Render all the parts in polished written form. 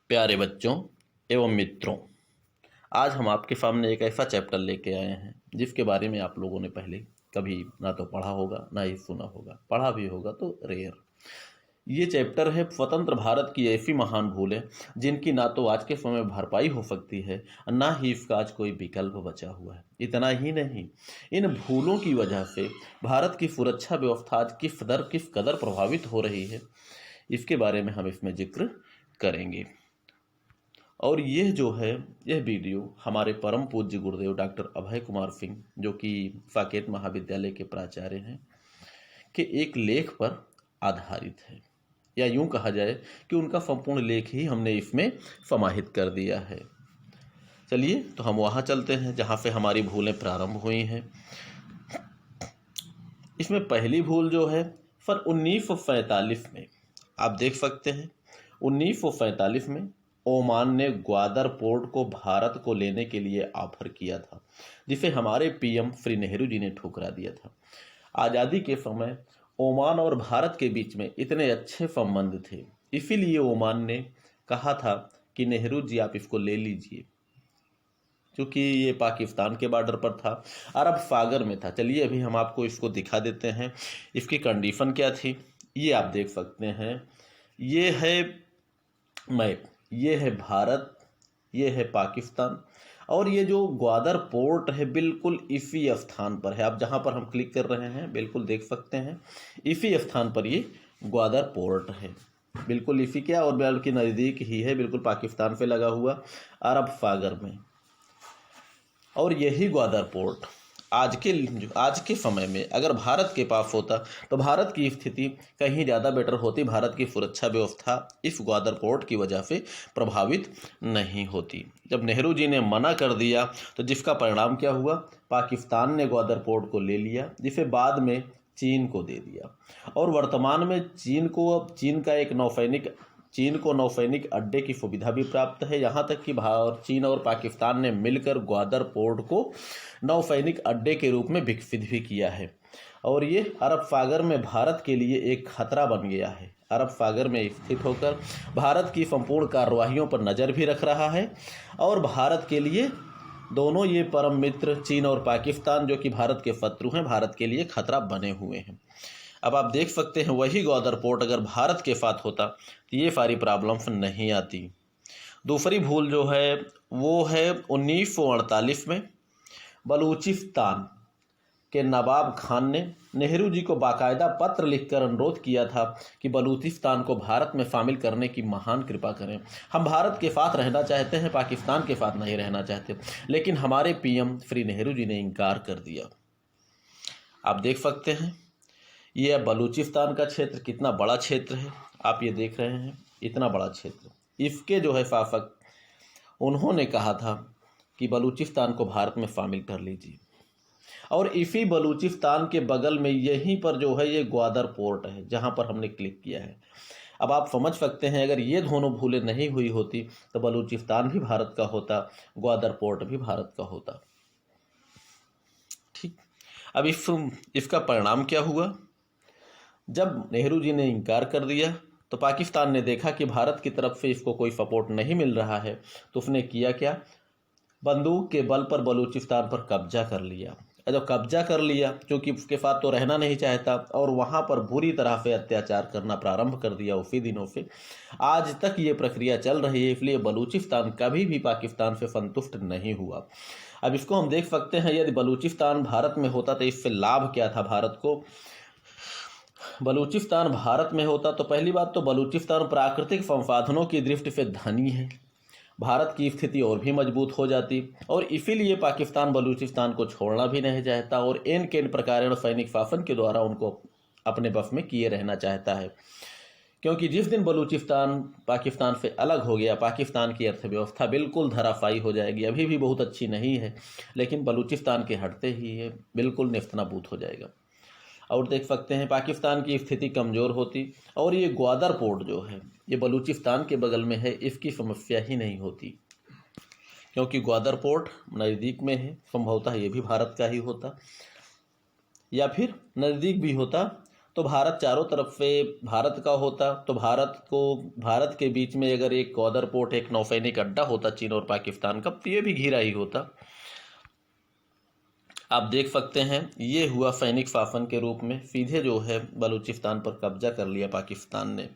प्यारे बच्चों एवं मित्रों, आज हम आपके सामने एक ऐसा चैप्टर लेके आए हैं जिसके बारे में आप लोगों ने पहले कभी ना तो पढ़ा होगा ना ही सुना होगा, पढ़ा भी होगा तो रेयर। ये चैप्टर है स्वतंत्र भारत की ऐसी महान भूलें जिनकी ना तो आज के समय में भरपाई हो सकती है और ना ही इसका आज कोई विकल्प बचा हुआ है। इतना ही नहीं, इन भूलों की वजह से भारत की सुरक्षा व्यवस्था आज किस कदर प्रभावित हो रही है, इसके बारे में हम इसमें जिक्र करेंगे। और यह वीडियो हमारे परम पूज्य गुरुदेव डॉक्टर अभय कुमार सिंह, जो कि साकेत महाविद्यालय के प्राचार्य हैं, के एक लेख पर आधारित है, या यूं कहा जाए कि उनका संपूर्ण लेख ही हमने इसमें समाहित कर दिया है। चलिए तो हम वहाँ चलते हैं जहाँ से हमारी भूलें प्रारंभ हुई हैं। इसमें पहली भूल जो है सन 1947 में, आप देख सकते हैं 1947 में ओमान ने ग्वादर पोर्ट को भारत को लेने के लिए ऑफर किया था, जिसे हमारे पीएम श्री नेहरू जी ने ठुकरा दिया था। आज़ादी के समय ओमान और भारत के बीच में इतने अच्छे संबंध थे, इसीलिए ओमान ने कहा था कि नेहरू जी आप इसको ले लीजिए, क्योंकि ये पाकिस्तान के बॉर्डर पर था, अरब सागर में था। चलिए अभी हम आपको इसको दिखा देते हैं, इसकी कंडीशन क्या थी ये आप देख सकते हैं। ये है मैप, ये है भारत, ये है पाकिस्तान, और ये जो ग्वादर पोर्ट है बिल्कुल इसी स्थान पर है। आप जहाँ पर हम क्लिक कर रहे हैं बिल्कुल देख सकते हैं, इसी स्थान पर ये ग्वादर पोर्ट है, बिल्कुल इसी क्या और बल्कि नज़दीक ही है, बिल्कुल पाकिस्तान पे लगा हुआ अरब सागर में। और यही ग्वादर पोर्ट आज के समय में अगर भारत के पास होता तो भारत की स्थिति कहीं ज़्यादा बेटर होती। भारत की सुरक्षा व्यवस्था इस ग्वादर पोर्ट की वजह से प्रभावित नहीं होती। जब नेहरू जी ने मना कर दिया तो जिसका परिणाम क्या हुआ, पाकिस्तान ने ग्वादर पोर्ट को ले लिया, जिसे बाद में चीन को दे दिया। और वर्तमान में चीन को नौसैनिक अड्डे की सुविधा भी प्राप्त है। यहाँ तक कि चीन और पाकिस्तान ने मिलकर ग्वादर पोर्ट को नौसैनिक अड्डे के रूप में विकसित भी किया है, और ये अरब सागर में भारत के लिए एक खतरा बन गया है। अरब सागर में स्थित होकर भारत की संपूर्ण कार्रवाइयों पर नज़र भी रख रहा है, और भारत के लिए दोनों ये परम मित्र चीन और पाकिस्तान, जो कि भारत के शत्रु हैं, भारत के लिए खतरा बने हुए हैं। अब आप देख सकते हैं वही ग्वादर पोर्ट अगर भारत के साथ होता तो ये सारी प्रॉब्लम्स नहीं आती। दूसरी भूल जो है वो है 1948 में बलूचिस्तान के नवाब खान ने नेहरू जी को बाकायदा पत्र लिखकर अनुरोध किया था कि बलूचिस्तान को भारत में शामिल करने की महान कृपा करें। हम भारत के साथ रहना चाहते हैं, पाकिस्तान के साथ नहीं रहना चाहते, लेकिन हमारे पीएम श्री नेहरू जी ने इनकार कर दिया। आप देख सकते हैं ये बलूचिस्तान का क्षेत्र कितना बड़ा क्षेत्र है, आप ये देख रहे हैं इतना बड़ा क्षेत्र। इसके जो है शासक उन्होंने कहा था कि बलूचिस्तान को भारत में शामिल कर लीजिए, और इसी बलूचिस्तान के बगल में यहीं पर जो है ये ग्वादर पोर्ट है जहाँ पर हमने क्लिक किया है। अब आप समझ सकते हैं अगर ये दोनों भूलें नहीं हुई होती तो बलूचिस्तान भी भारत का होता, ग्वादर पोर्ट भी भारत का होता। ठीक, अब इसका परिणाम क्या हुआ, जब नेहरू जी ने इनकार कर दिया तो पाकिस्तान ने देखा कि भारत की तरफ से इसको कोई सपोर्ट नहीं मिल रहा है, तो उसने किया क्या, बंदूक के बल पर बलूचिस्तान पर कब्जा कर लिया। जब कब्जा कर लिया, क्योंकि उसके साथ तो रहना नहीं चाहता, और वहाँ पर बुरी तरह से अत्याचार करना प्रारंभ कर दिया उसी दिनों से। आज तक ये प्रक्रिया चल रही है, इसलिए बलूचिस्तान कभी भी पाकिस्तान से संतुष्ट नहीं हुआ। अब इसको हम देख सकते हैं, यदि बलूचिस्तान भारत में होता तो इससे लाभ क्या था भारत को। बलूचिस्तान भारत में होता तो पहली बात तो बलूचिस्तान प्राकृतिक संसाधनों की दृष्टि से धनी है, भारत की स्थिति और भी मजबूत हो जाती, और इसीलिए पाकिस्तान बलूचिस्तान को छोड़ना भी नहीं चाहता और इन केन प्रकार सैनिक शासन के द्वारा उनको अपने बस में किए रहना चाहता है। क्योंकि जिस दिन बलूचिस्तान पाकिस्तान से अलग हो गया, पाकिस्तान की अर्थव्यवस्था बिल्कुल धराशायी हो जाएगी। अभी भी बहुत अच्छी नहीं है, लेकिन बलूचिस्तान के हटते ही ये बिल्कुल नेस्तनाबूत हो जाएगा। और देख सकते हैं पाकिस्तान की स्थिति कमज़ोर होती, और ये ग्वादर पोर्ट जो है ये बलूचिस्तान के बगल में है, इसकी समस्या ही नहीं होती, क्योंकि ग्वादर पोर्ट नज़दीक में है। संभवतः ये भी भारत का ही होता, या फिर नज़दीक भी होता तो भारत चारों तरफ से भारत का होता, तो भारत के बीच में अगर एक ग्वादर पोर्ट, एक नौसैनिक अड्डा होता चीन और पाकिस्तान का, तो ये भी घिरा ही होता। आप देख सकते हैं ये हुआ सैनिक शासन के रूप में, सीधे जो है बलूचिस्तान पर कब्जा कर लिया पाकिस्तान ने,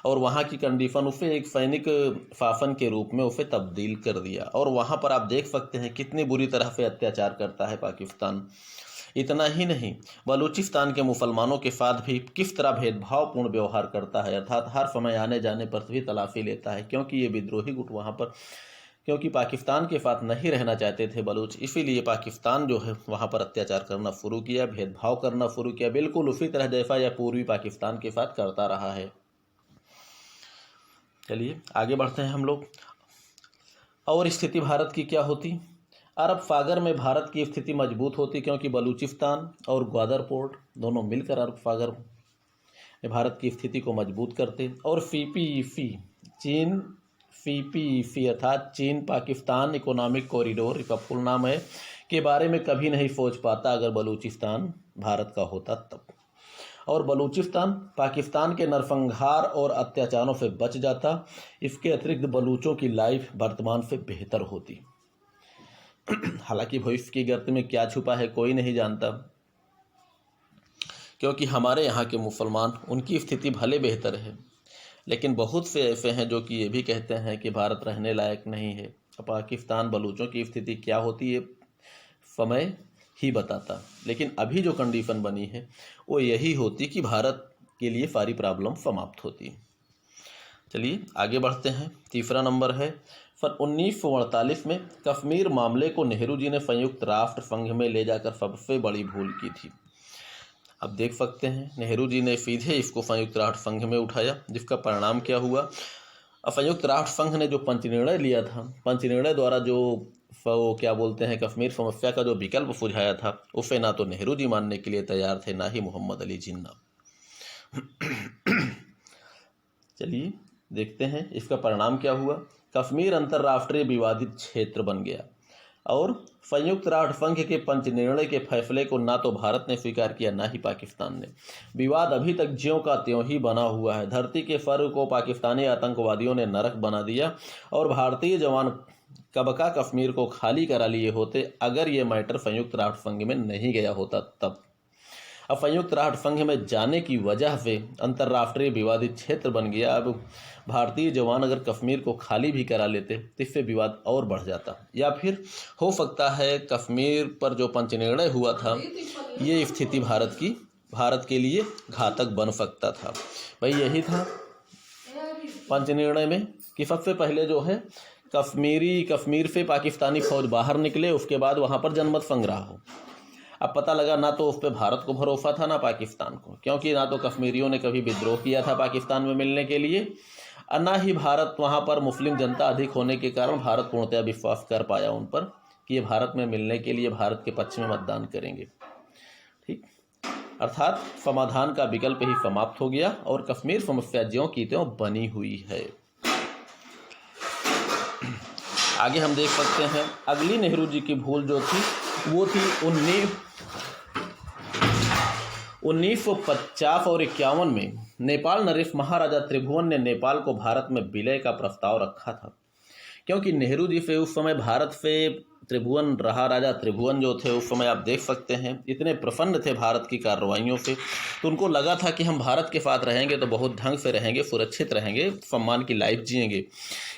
और वहाँ की कंडीशन उसे एक सैनिक शासन के रूप में उसे तब्दील कर दिया। और वहाँ पर आप देख सकते हैं कितनी बुरी तरह से अत्याचार करता है पाकिस्तान। इतना ही नहीं, बलूचिस्तान के मुसलमानों के साथ भी किस तरह भेदभावपूर्ण व्यवहार करता है, अर्थात हर समय आने जाने पर भी तलाशी लेता है, क्योंकि ये विद्रोही गुट वहाँ पर, क्योंकि पाकिस्तान के साथ नहीं रहना चाहते थे बलूच, इसीलिए पाकिस्तान जो है वहाँ पर अत्याचार करना शुरू किया, भेदभाव करना शुरू किया, बिल्कुल उसी तरह जैसा यह पूर्वी पाकिस्तान के साथ करता रहा है। चलिए आगे बढ़ते हैं हम लोग। और स्थिति भारत की क्या होती? अरब सागर में भारत की स्थिति मजबूत होती, क्योंकि बलूचिस्तान और ग्वादर पोर्ट दोनों मिलकर अरब सागर में भारत की स्थिति को मजबूत करते। और सीपीईसी अर्थात चीन पाकिस्तान इकोनॉमिक कॉरिडोर, इसका फुल नाम है, के बारे में कभी नहीं सोच पाता अगर बलूचिस्तान भारत का होता तब। और बलूचिस्तान पाकिस्तान के नरसंहार और अत्याचारों से बच जाता। इसके अतिरिक्त बलूचों की लाइफ वर्तमान से बेहतर होती। हालांकि भविष्य की गर्त में क्या छुपा है कोई नहीं जानता, क्योंकि हमारे यहाँ के मुसलमान, उनकी स्थिति भले बेहतर है, लेकिन बहुत से ऐसे हैं जो कि ये भी कहते हैं कि भारत रहने लायक नहीं है। पाकिस्तान बलूचों की स्थिति क्या होती है समय ही बताता, लेकिन अभी जो कंडीशन बनी है वो यही होती कि भारत के लिए सारी प्रॉब्लम समाप्त होती। चलिए आगे बढ़ते हैं। तीसरा नंबर है, सन 1948 में कश्मीर मामले को नेहरू जी ने संयुक्त राष्ट्र संघ में ले जाकर सबसे बड़ी भूल की थी। अब देख सकते हैं नेहरू जी ने सीधे इसको संयुक्त राष्ट्र संघ में उठाया, जिसका परिणाम क्या हुआ? संयुक्त राष्ट्र संघ ने जो पंचनिर्णय लिया था, पंचनिर्णय द्वारा जो वो क्या बोलते हैं कश्मीर समस्या का जो विकल्प सुझाया था, उसे ना तो नेहरू जी मानने के लिए तैयार थे, ना ही मोहम्मद अली जिन्ना। चलिए देखते हैं इसका परिणाम क्या हुआ। कश्मीर अंतर्राष्ट्रीय विवादित क्षेत्र बन गया और संयुक्त राष्ट्र संघ के पंचनिर्णय के फैसले को ना तो भारत ने स्वीकार किया, ना ही पाकिस्तान ने। विवाद अभी तक ज्यों का त्यों ही बना हुआ है। धरती के फर्श को पाकिस्तानी आतंकवादियों ने नरक बना दिया और भारतीय जवान कब का कश्मीर को खाली करा लिए होते अगर ये मैटर संयुक्त राष्ट्र संघ में नहीं गया होता तब। अब संयुक्त राष्ट्र संघ में जाने की वजह से अंतर्राष्ट्रीय विवादित क्षेत्र बन गया। अब भारतीय जवान अगर कश्मीर को खाली भी करा लेते तो इससे विवाद और बढ़ जाता, या फिर हो सकता है कश्मीर पर जो पंचनिर्णय हुआ था ये स्थिति भारत के लिए घातक बन सकता था। भाई यही था पंचनिर्णय में कि सबसे पहले जो है कश्मीर से पाकिस्तानी फौज बाहर निकले, उसके बाद वहाँ पर जनमत संग्रह हो। अब पता लगा ना तो उस पर भारत को भरोसा था ना पाकिस्तान को, क्योंकि ना तो कश्मीरियों ने कभी विद्रोह किया था पाकिस्तान में मिलने के लिए, और ना ही भारत, वहाँ पर मुस्लिम जनता अधिक होने के कारण भारत पूर्णतः विश्वास कर पाया उन पर कि ये भारत में मिलने के लिए भारत के पक्ष में मतदान करेंगे। ठीक, अर्थात समाधान का विकल्प ही समाप्त हो गया और कश्मीर समस्या ज्यों की त्यों बनी हुई है। आगे हम देख सकते हैं अगली नेहरू जी की भूल जो थी वो थी 1950 और 51 में नेपाल नरेश महाराजा त्रिभुवन ने नेपाल को भारत में विलय का प्रस्ताव रखा था, क्योंकि नेहरू जी से उस समय भारत से त्रिभुवन रहा, राजा त्रिभुवन जो थे उस समय आप देख सकते हैं इतने प्रसन्न थे भारत की कार्रवाइयों से, तो उनको लगा था कि हम भारत के साथ रहेंगे तो बहुत ढंग से रहेंगे, सुरक्षित रहेंगे, सम्मान की लाइफ जिएंगे।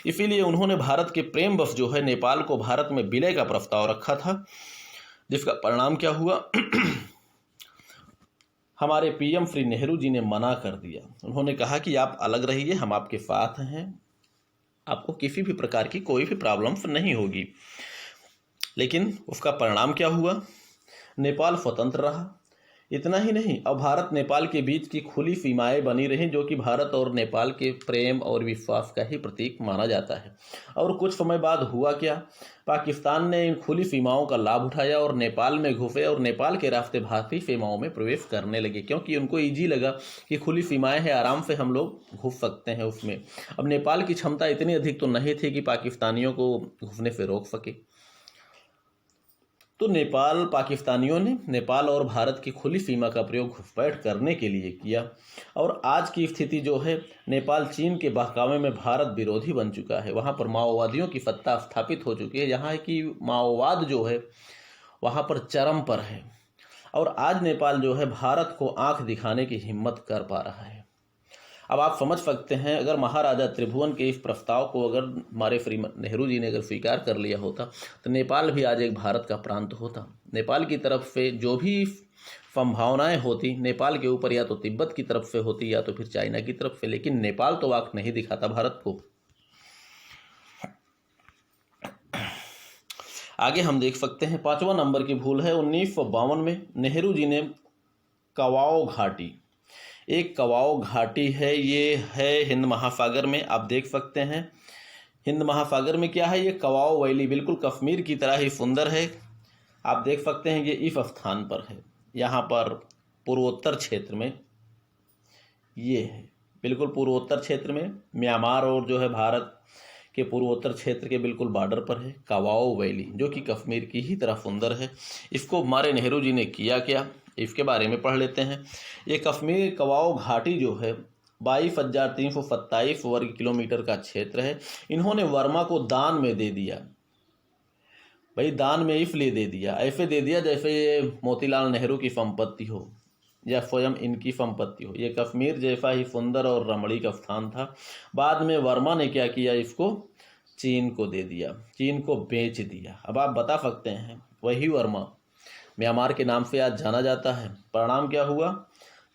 इसीलिए उन्होंने भारत के प्रेम बस जो है नेपाल को भारत में विलय का प्रस्ताव रखा था, जिसका परिणाम क्या हुआ हमारे पीएम श्री नेहरू जी ने मना कर दिया। उन्होंने कहा कि आप अलग रहिए, हम आपके साथ हैं, आपको किसी भी प्रकार की कोई भी प्रॉब्लम्स नहीं होगी। लेकिन उसका परिणाम क्या हुआ? नेपाल स्वतंत्र रहा। इतना ही नहीं, अब भारत नेपाल के बीच की खुली सीमाएं बनी रहीं, जो कि भारत और नेपाल के प्रेम और विश्वास का ही प्रतीक माना जाता है। और कुछ समय बाद हुआ क्या, पाकिस्तान ने इन खुली सीमाओं का लाभ उठाया और नेपाल में घुसे और नेपाल के रास्ते भारतीय सीमाओं में प्रवेश करने लगे, क्योंकि उनको ईजी लगा कि खुली सीमाएं हैं, आराम से हम लोग घुस सकते हैं उसमें। अब नेपाल की क्षमता इतनी अधिक तो नहीं थी कि पाकिस्तानियों को घुसने से रोक सके। तो नेपाल पाकिस्तानियों ने नेपाल और भारत की खुली सीमा का प्रयोग घुसपैठ करने के लिए किया और आज की स्थिति जो है, नेपाल चीन के बहकावे में भारत विरोधी बन चुका है। वहाँ पर माओवादियों की सत्ता स्थापित हो चुकी है। यहाँ की माओवाद जो है वहाँ पर चरम पर है और आज नेपाल जो है भारत को आंख दिखाने की हिम्मत कर पा रहा है। अब आप समझ सकते हैं, अगर महाराजा त्रिभुवन के इस प्रस्ताव को अगर हमारे श्री नेहरू जी ने अगर स्वीकार कर लिया होता तो नेपाल भी आज एक भारत का प्रांत होता। नेपाल की तरफ से जो भी संभावनाएं होती नेपाल के ऊपर, या तो तिब्बत की तरफ से होती या तो फिर चाइना की तरफ से, लेकिन नेपाल तो आंख नहीं दिखाता भारत को। आगे हम देख सकते हैं 5वां नंबर की भूल है 1952 में नेहरू जी ने कवाओ घाटी, एक कवाओ घाटी है, ये है हिंद महासागर में। आप देख सकते हैं हिंद महासागर में क्या है, ये कवाओ वैली बिल्कुल कश्मीर की तरह ही सुंदर है। आप देख सकते हैं ये इस स्थान पर है, यहाँ पर पूर्वोत्तर क्षेत्र में ये है, बिल्कुल पूर्वोत्तर क्षेत्र में म्यांमार और जो है भारत के पूर्वोत्तर क्षेत्र के बिल्कुल बॉर्डर पर है कवाओ वैली, जो कि कश्मीर की ही तरह सुंदर है। इसको हमारे नेहरू जी ने किया क्या, इसके बारे में पढ़ लेते हैं। ये कश्मीर कवाओ घाटी जो है 22,327 वर्ग किलोमीटर का क्षेत्र है। इन्होंने वर्मा को दान में दे दिया। भाई दान में इसलिए दे दिया, ऐसे दे दिया जैसे ये मोतीलाल नेहरू की संपत्ति हो या स्वयं इनकी संपत्ति हो। ये कश्मीर जैसा ही सुंदर और रमणीक स्थान था। बाद में वर्मा ने क्या किया, इसको चीन को दे दिया, चीन को बेच दिया। अब आप बता सकते हैं वही वर्मा म्यांमार के नाम से आज जाना जाता है। परिणाम क्या हुआ,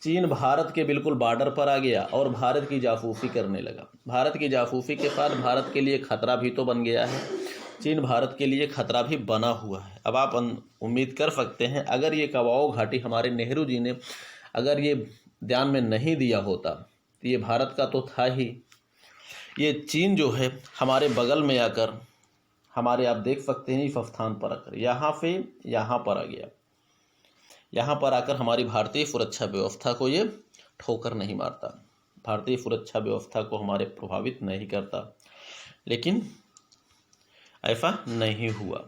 चीन भारत के बिल्कुल बॉर्डर पर आ गया और भारत की जासूसी करने लगा। भारत की जासूसी के साथ भारत के लिए खतरा भी तो बन गया है, चीन भारत के लिए खतरा भी बना हुआ है। अब आप उम्मीद कर सकते हैं अगर ये कवाओ घाटी हमारे नेहरू जी ने अगर ये ध्यान में नहीं दिया होता तो ये भारत का तो था ही, ये चीन जो है हमारे बगल में आकर हमारे, आप देख सकते हैं इस स्थान पर आकर यहाँ से यहाँ पर आ गया, यहाँ पर आकर हमारी भारतीय सुरक्षा व्यवस्था को ये ठोकर नहीं मारता, भारतीय सुरक्षा व्यवस्था को हमारे प्रभावित नहीं करता, लेकिन ऐसा नहीं हुआ।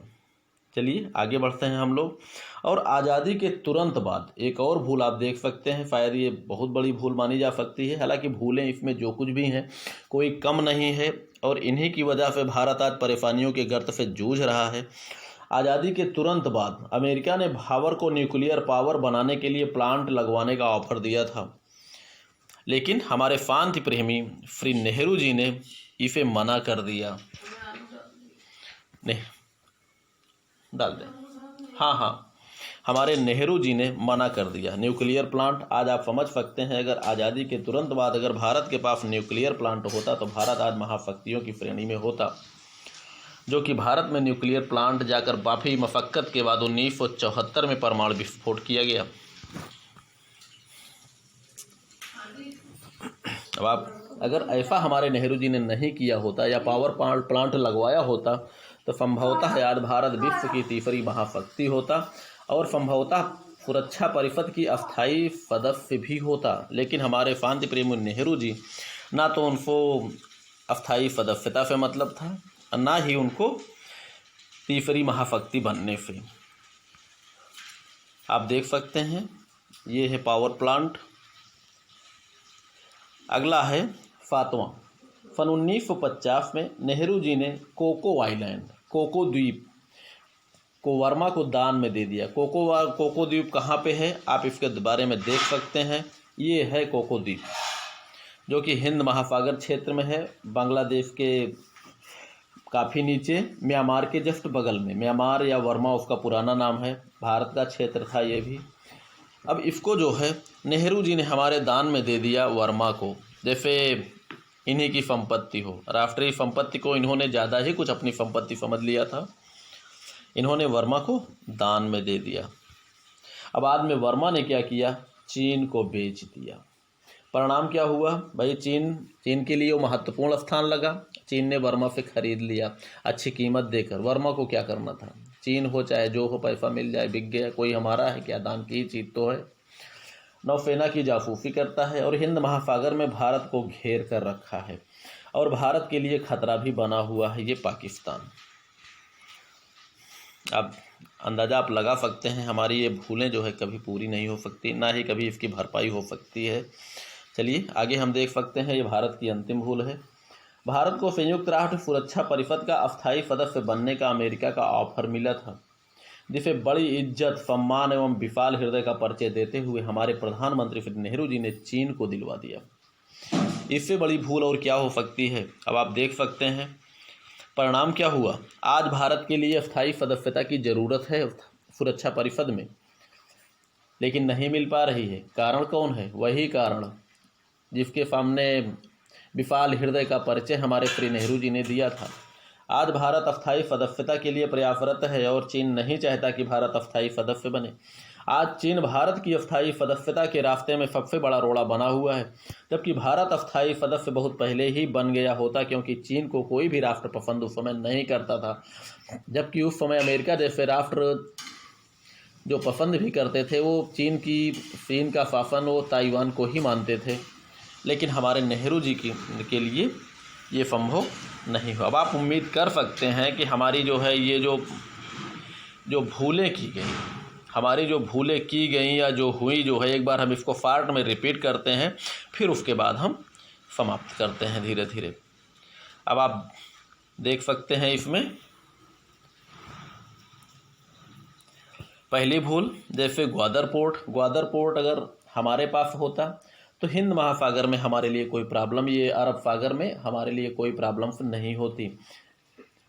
चलिए आगे बढ़ते हैं हम लोग। और आज़ादी के तुरंत बाद एक और भूल आप देख सकते हैं, शायद ये बहुत बड़ी भूल मानी जा सकती है, हालांकि भूलें इसमें जो कुछ भी हैं कोई कम नहीं है और इन्हीं की वजह से भारत आज परेशानियों के गर्त से जूझ रहा है। आज़ादी के तुरंत बाद अमेरिका ने भावर को न्यूक्लियर पावर बनाने के लिए प्लांट लगवाने का ऑफर दिया था, लेकिन हमारे शांति प्रेमी श्री नेहरू जी ने इसे मना कर दिया। नहीं डाल दें, हाँ, हमारे नेहरू जी ने मना कर दिया न्यूक्लियर प्लांट। आज आप समझ सकते हैं अगर आज़ादी के तुरंत बाद अगर भारत के पास न्यूक्लियर प्लांट होता तो भारत आज महाशक्तियों की श्रेणी में होता, जो कि भारत में न्यूक्लियर प्लांट जाकर काफ़ी मशक्क़त के बाद 1974 में परमाणु विस्फोट किया गया। अब आप अगर ऐसा हमारे नेहरू जी ने नहीं किया होता या पावर प्लांट लगवाया होता तो संभवतः आज भारत विश्व की तीसरी महाशक्ति होता और संभवतः सुरक्षा परिषद की अस्थायी सदस्य भी होता। लेकिन हमारे शांति प्रेमी नेहरू जी, ना तो उनको अस्थायी सदस्यता से मतलब था, ना ही उनको तीसरी महाशक्ति बनने से। आप देख सकते हैं ये है पावर प्लांट। अगला है 7वां। सन 1950 में नेहरू जी ने कोको आइलैंड, कोको द्वीप को वर्मा को दान में दे दिया। कोको द्वीप कहाँ पे है आप इसके बारे में देख सकते हैं। ये है कोको द्वीप जो कि हिंद महासागर क्षेत्र में है, बांग्लादेश के काफ़ी नीचे, म्यांमार के जस्ट बगल में। म्यांमार या वर्मा उसका पुराना नाम है, भारत का क्षेत्र था ये भी। अब इसको जो है नेहरू जी ने हमारे दान में दे दिया वर्मा को, जैसे इन्हीं की संपत्ति हो। राष्ट्रीय संपत्ति को इन्होंने ज़्यादा ही कुछ अपनी संपत्ति समझ लिया था, इन्होंने वर्मा को दान में दे दिया। अब बाद में वर्मा ने क्या किया, चीन को बेच दिया। परिणाम क्या हुआ भाई, चीन के लिए वो महत्वपूर्ण स्थान लगा, चीन ने वर्मा से खरीद लिया अच्छी कीमत देकर। वर्मा को क्या करना था, चीन हो चाहे जो हो, पैसा मिल जाए, बिक गया, कोई हमारा है क्या, दान की चीज़ तो है। नौसेना की जासूसी करता है और हिंद महासागर में भारत को घेर कर रखा है और भारत के लिए खतरा भी बना हुआ है ये पाकिस्तान। अब अंदाज़ा आप लगा सकते हैं हमारी ये भूलें जो है कभी पूरी नहीं हो सकती, ना ही कभी इसकी भरपाई हो सकती है। चलिए आगे हम देख सकते हैं, ये भारत की अंतिम भूल है। भारत को संयुक्त राष्ट्र सुरक्षा परिषद का अस्थायी सदस्य बनने का अमेरिका का ऑफर मिला था, जिसे बड़ी इज्जत, सम्मान एवं विशाल हृदय का परिचय देते हुए हमारे प्रधानमंत्री श्री नेहरू जी ने चीन को दिलवा दिया। इससे बड़ी भूल और क्या हो सकती है। अब आप देख सकते हैं परिणाम क्या हुआ। आज भारत के लिए अस्थायी सदस्यता की जरूरत है सुरक्षा परिषद में, लेकिन नहीं मिल पा रही है। कारण कौन है? वही कारण जिसके सामने विशाल हृदय का परिचय हमारे श्री नेहरू जी ने दिया था। आज भारत अस्थायी सदस्यता के लिए प्रयासरत है और चीन नहीं चाहता कि भारत अस्थायी सदस्य बने। आज चीन भारत की अस्थायी सदस्यता के रास्ते में सबसे बड़ा रोड़ा बना हुआ है, जबकि भारत अस्थायी सदस्य बहुत पहले ही बन गया होता, क्योंकि चीन को कोई भी राष्ट्र पसंद उस समय नहीं करता था। जबकि उस समय अमेरिका जैसे राष्ट्र जो पसंद भी करते थे वो चीन का शासन वो ताइवान को ही मानते थे। लेकिन हमारे नेहरू जी के लिए ये संभव नहीं हुआ। अब आप उम्मीद कर सकते हैं कि हमारी जो है ये जो भूलें की गई, हमारी जो भूलें की गई या जो हुई जो है, एक बार हम इसको पार्ट में रिपीट करते हैं, फिर उसके बाद हम समाप्त करते हैं धीरे धीरे। अब आप देख सकते हैं इसमें पहली भूल, जैसे ग्वादर पोर्ट अगर हमारे पास होता तो हिंद महासागर में हमारे लिए कोई प्रॉब्लम, ये अरब सागर में हमारे लिए कोई प्रॉब्लम नहीं होती।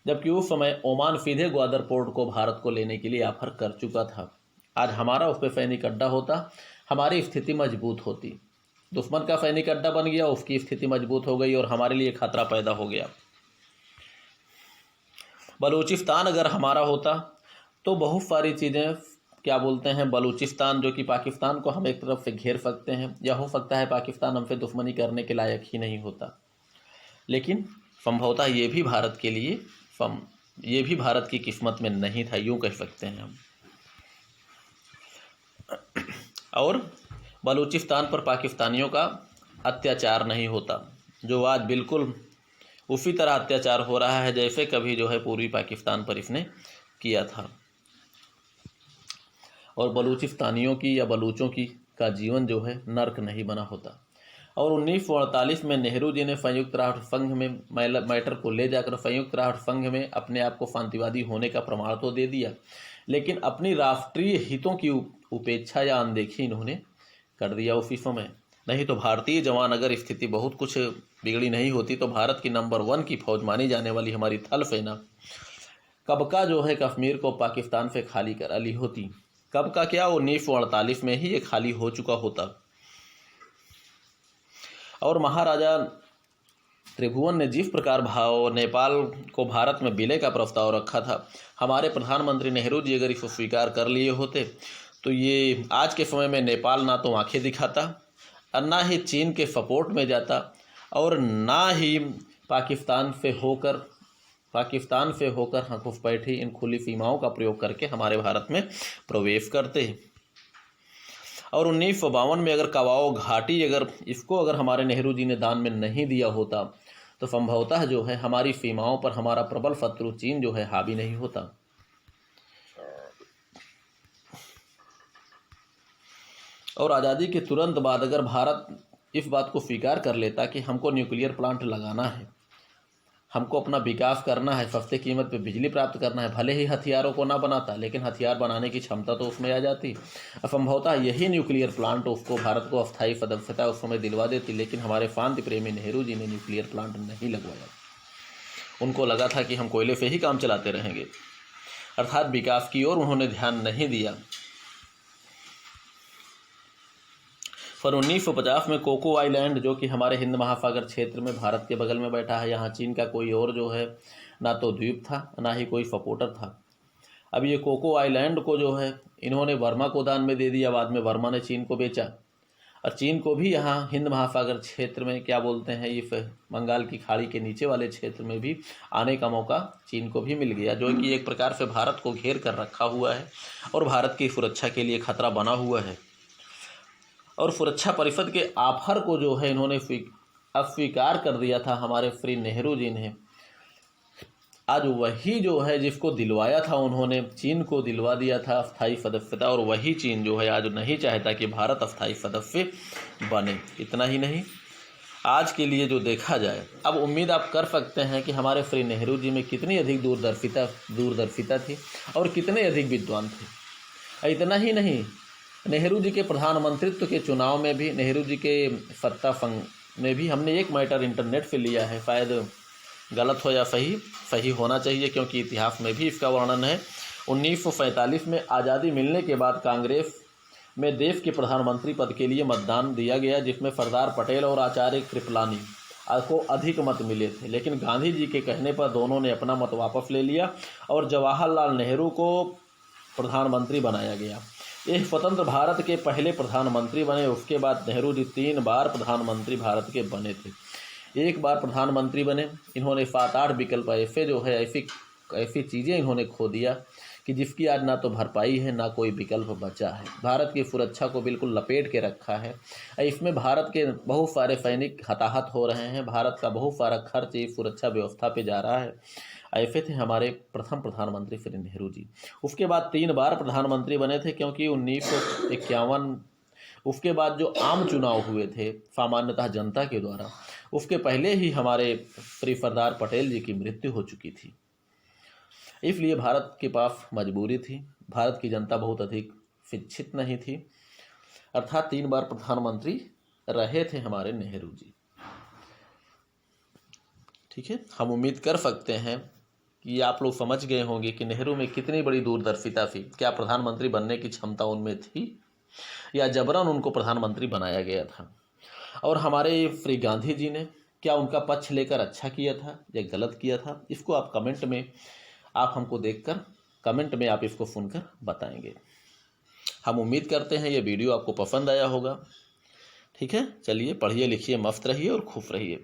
जबकि उस समय ओमान सीधे ग्वादर पोर्ट को भारत को लेने के लिए ऑफर कर चुका था। आज हमारा उस पर सैनिक अड्डा होता, हमारी स्थिति मजबूत होती। दुश्मन का सैनिक अड्डा बन गया, उसकी स्थिति मजबूत हो गई और हमारे लिए खतरा पैदा हो गया। बलूचिस्तान अगर हमारा होता तो बहुत सारी चीज़ें, क्या बोलते हैं, बलूचिस्तान जो कि पाकिस्तान को हम एक तरफ से घेर सकते हैं, या हो सकता है पाकिस्तान हमसे दुश्मनी करने के लायक ही नहीं होता। लेकिन संभवतः ये भी भारत की किस्मत में नहीं था, यूँ कह सकते हैं हम। और बलूचिस्तान पर पाकिस्तानियों का अत्याचार नहीं होता, जो आज बिल्कुल उसी तरह अत्याचार हो रहा है जैसे कभी जो है पूर्वी पाकिस्तान पर इसने किया था। और बलूचिस्तानियों की या बलूचों की का जीवन जो है नर्क नहीं बना होता। और 1948 में नेहरू जी ने संयुक्त राष्ट्र संघ में मैटर को ले जाकर संयुक्त राष्ट्र संघ में अपने आप को शांतिवादी होने का प्रमाण तो दे दिया, लेकिन अपनी राष्ट्रीय हितों की उपेक्षा या अनदेखी इन्होंने कर दिया उसी समय। नहीं तो भारतीय जवान, अगर स्थिति बहुत कुछ बिगड़ी नहीं होती, तो भारत की नंबर 1 की फौज मानी जाने वाली हमारी थल सेना कब का जो है कश्मीर को पाकिस्तान से खाली करा ली होती। कब का क्या, 1948 में ही ये खाली हो चुका होता। और महाराजा त्रिभुवन ने जिस प्रकार नेपाल को भारत में विलय का प्रस्ताव रखा था, हमारे प्रधानमंत्री नेहरू जी अगर इसको स्वीकार कर लिए होते तो ये आज के समय में नेपाल ना तो आंखें दिखाता और ना ही चीन के सपोर्ट में जाता, और ना ही पाकिस्तान से होकर घुसपैठी इन खुली सीमाओं का प्रयोग करके हमारे भारत में प्रवेश करते। और 1952 में अगर कवाओ घाटी अगर हमारे नेहरू जी ने दान में नहीं दिया होता तो संभवतः जो है हमारी सीमाओं पर हमारा प्रबल शत्रु चीन जो है हावी नहीं होता। और आज़ादी के तुरंत बाद अगर भारत इस बात को स्वीकार कर लेता कि हमको न्यूक्लियर प्लांट लगाना है, हमको अपना विकास करना है, सस्ते कीमत पे बिजली प्राप्त करना है, भले ही हथियारों को ना बनाता लेकिन हथियार बनाने की क्षमता तो उसमें आ जाती, संभवतः यही न्यूक्लियर प्लांट उसको भारत को अस्थायी सदस्यता उस समय दिलवा देती। लेकिन हमारे शांति प्रेमी नेहरू जी ने न्यूक्लियर प्लांट नहीं लगवाया। उनको लगा था कि हम कोयले से ही काम चलाते रहेंगे, अर्थात विकास की ओर उन्होंने ध्यान नहीं दिया। पर 1950 में कोको आइलैंड, जो कि हमारे हिंद महासागर क्षेत्र में भारत के बगल में बैठा है, यहाँ चीन का कोई और जो है ना तो द्वीप था ना ही कोई सपोर्टर था। अब ये कोको आइलैंड को जो है इन्होंने वर्मा को दान में दे दिया, बाद में वर्मा ने चीन को बेचा, और चीन को भी यहाँ हिंद महासागर क्षेत्र में, क्या बोलते हैं, ये बंगाल की खाड़ी के नीचे वाले क्षेत्र में भी आने का मौका चीन को भी मिल गया, जो कि एक प्रकार से भारत को घेर कर रखा हुआ है और भारत की सुरक्षा के लिए खतरा बना हुआ है। और सुरक्षा परिषद के ऑफर को जो है इन्होंने अस्वीकार कर दिया था हमारे श्री नेहरू जी ने। आज वही जो है जिसको दिलवाया था उन्होंने, चीन को दिलवा दिया था अस्थायी सदस्यता, और वही चीन जो है आज नहीं चाहता कि भारत अस्थायी सदस्य बने। इतना ही नहीं, आज के लिए जो देखा जाए, अब उम्मीद आप कर सकते हैं कि हमारे श्री नेहरू जी में कितनी अधिक दूरदर्शिता थी और कितने अधिक विद्वान थे। इतना ही नहीं, नेहरू जी के प्रधानमंत्रित्व के चुनाव में भी, नेहरू जी के सत्ता संघ में भी हमने एक मैटर इंटरनेट से लिया है, शायद गलत हो या सही होना चाहिए क्योंकि इतिहास में भी इसका वर्णन है। 1947 में आज़ादी मिलने के बाद कांग्रेस में देश के प्रधानमंत्री पद के लिए मतदान दिया गया, जिसमें सरदार पटेल और आचार्य कृपलानी को अधिक मत मिले थे, लेकिन गांधी जी के कहने पर दोनों ने अपना मत वापस ले लिया और जवाहरलाल नेहरू को प्रधानमंत्री बनाया गया। ये स्वतंत्र भारत के पहले प्रधानमंत्री बने। उसके बाद नेहरू जी 3 बार प्रधानमंत्री भारत के बने थे। एक बार प्रधानमंत्री बने, इन्होंने 7-8 विकल्प ऐसी चीज़ें इन्होंने खो दिया कि जिसकी आज ना तो भरपाई है ना कोई विकल्प बचा है। भारत की सुरक्षा को बिल्कुल लपेट के रखा है। इसमें भारत के बहुत सारे सैनिक हताहत हो रहे हैं, भारत का बहुत सारा खर्च इस सुरक्षा व्यवस्था पे जा रहा है। ऐसे थे हमारे प्रथम प्रधानमंत्री श्री नेहरू जी। उसके बाद 3 बार प्रधानमंत्री बने थे, क्योंकि 1951 उसके बाद जो आम चुनाव हुए थे सामान्यतः जनता के द्वारा, उसके पहले ही हमारे श्री सरदार पटेल जी की मृत्यु हो चुकी थी। इसलिए भारत के पास मजबूरी थी, भारत की जनता बहुत अधिक शिक्षित नहीं थी, अर्थात 3 बार प्रधानमंत्री रहे थे हमारे नेहरू जी। ठीक है, हम उम्मीद कर सकते हैं कि आप लोग समझ गए होंगे कि नेहरू में कितनी बड़ी दूरदर्शिता थी। क्या प्रधानमंत्री बनने की क्षमता उनमें थी या जबरन उनको प्रधानमंत्री बनाया गया था? और हमारे श्री गांधी जी ने क्या उनका पक्ष लेकर अच्छा किया था या गलत किया था? इसको आप कमेंट में, आप हमको देखकर कमेंट में आप इसको सुनकर बताएंगे। हम उम्मीद करते हैं ये वीडियो आपको पसंद आया होगा। ठीक है, चलिए पढ़िए लिखिए, मस्त रहिए और खुश रहिए।